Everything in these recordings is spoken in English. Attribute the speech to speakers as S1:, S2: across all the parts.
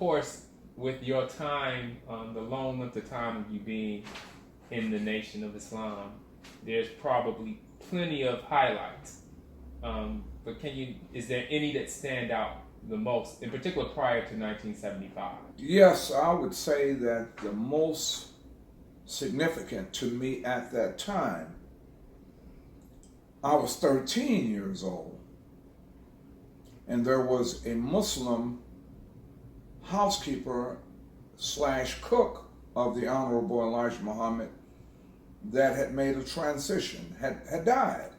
S1: course, with your time, the long length of time of you being in the Nation of Islam, there's probably plenty of highlights. But is there any that stand out the most, in particular prior to 1975?
S2: Yes, I would say that the most significant to me at that time, I was 13 years old, and there was a Muslim housekeeper / cook of the Honorable Elijah Muhammad that had made a transition, had died.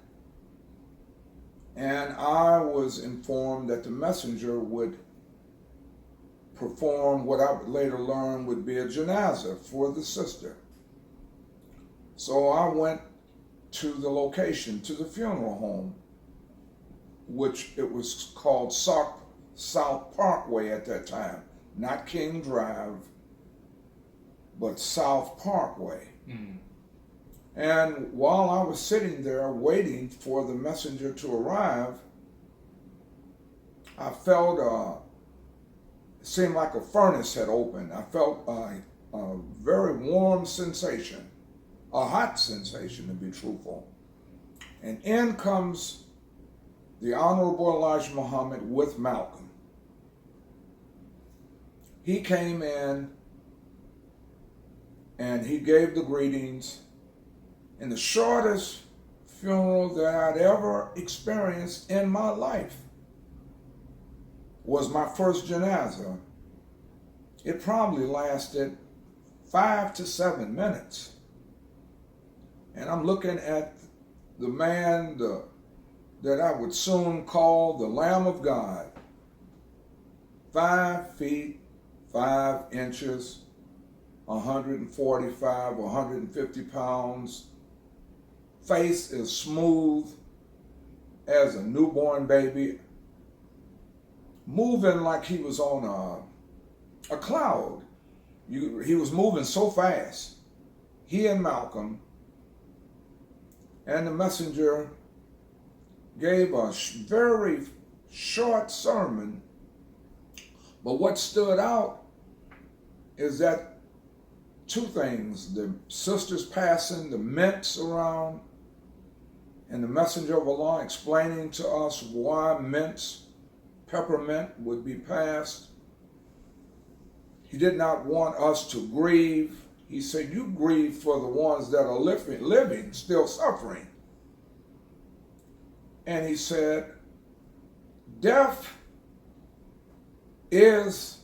S2: And I was informed that the messenger would perform what I would later learn would be a janazah for the sister. So I went to the location, to the funeral home, which it was called South Parkway at that time, not King Drive, but South Parkway. Mm. And while I was sitting there waiting for the messenger to arrive, I felt it seemed like a furnace had opened. I felt a very warm sensation, a hot sensation to be truthful. And in comes the Honorable Elijah Muhammad with Malcolm. He came in and he gave the greetings in the shortest funeral that I'd ever experienced in my life. Was my first janazah. It probably lasted 5 to 7 minutes. And I'm looking at the man that I would soon call the Lamb of God. 5 feet, 5 inches, 145, 150 pounds. Face is smooth as a newborn baby. Moving like he was on a cloud. He was moving so fast. He and Malcolm. And the messenger gave a very short sermon. But what stood out is that 2 things: the sisters passing the mints around, and the messenger of Allah explaining to us why mints, peppermint, would be passed. He did not want us to grieve. He said, you grieve for the ones that are living, still suffering. And he said, death is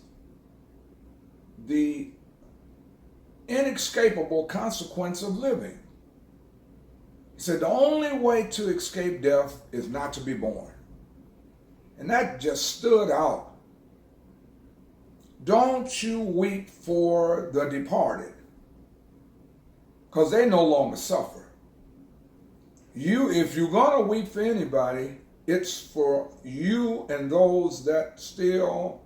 S2: the inescapable consequence of living. He said, the only way to escape death is not to be born. And that just stood out. Don't you weep for the departed, because they no longer suffer. If you're going to weep for anybody, it's for you and those that still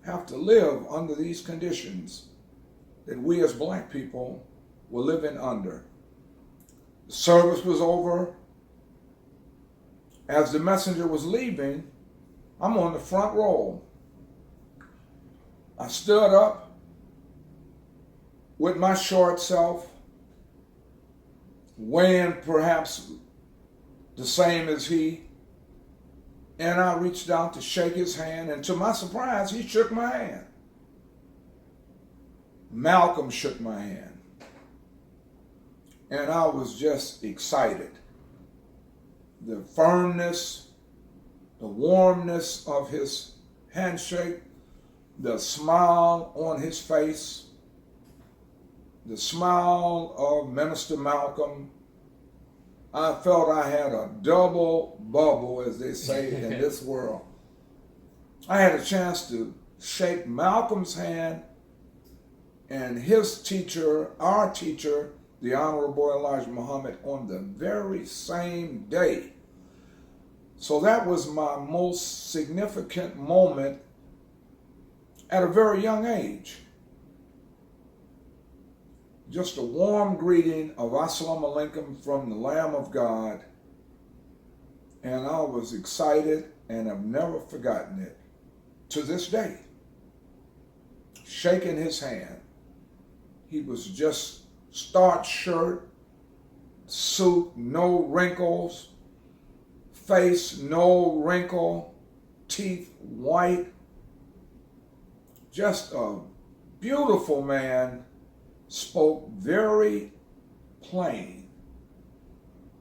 S2: have to live under these conditions that we as black people were living under. The service was over. As the messenger was leaving, I'm on the front row. I stood up with my short self, weighing perhaps the same as he, and I reached out to shake his hand, and to my surprise, he shook my hand. Malcolm shook my hand. And I was just excited. The firmness, the warmness of his handshake, the smile on his face, the smile of Minister Malcolm. I felt I had a double bubble, as they say in this world. I had a chance to shake Malcolm's hand and his teacher, our teacher, the Honorable Elijah Muhammad, on the very same day. So that was my most significant moment at a very young age. Just a warm greeting of Assalamu alaikum from the Lamb of God. And I was excited and I've never forgotten it. to this day. Shaking his hand. He was just starched shirt, suit, no wrinkles, face, no wrinkle, teeth white. Just a beautiful man, spoke very plain.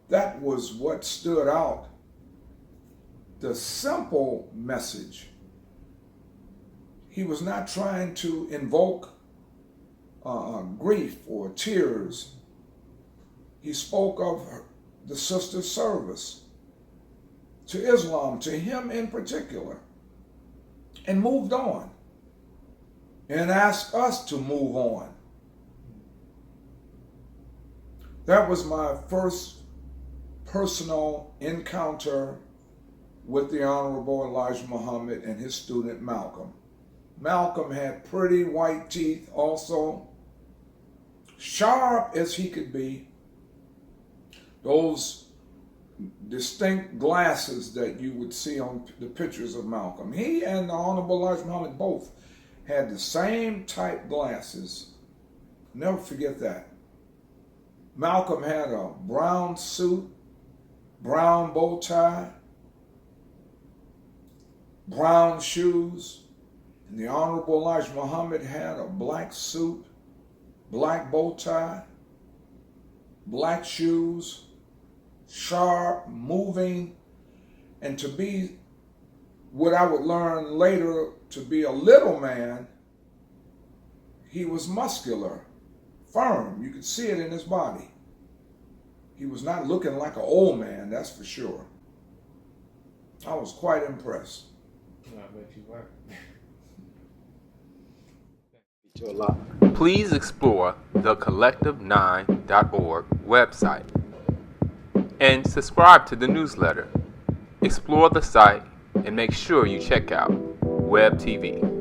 S2: That was what stood out. The simple message. He was not trying to invoke grief or tears. He spoke of the sister's service to Islam, to him in particular, and moved on and asked us to move on. That was my first personal encounter with the Honorable Elijah Muhammad and his student Malcolm. Malcolm had pretty white teeth also, sharp as he could be. Those distinct glasses that you would see on the pictures of Malcolm. He and the Honorable Elijah Muhammad both had the same type glasses. Never forget that. Malcolm had a brown suit, brown bow tie, brown shoes, and the Honorable Elijah Muhammad had a black suit, black bow tie, black shoes, sharp, moving, and to be what I would learn later to be a little man, he was muscular, firm. You could see it in his body. He was not looking like an old man, that's for sure. I was quite impressed.
S1: I bet you were.
S3: Please explore the collective9.org website and subscribe to the newsletter. Explore the site and make sure you check out Web TV.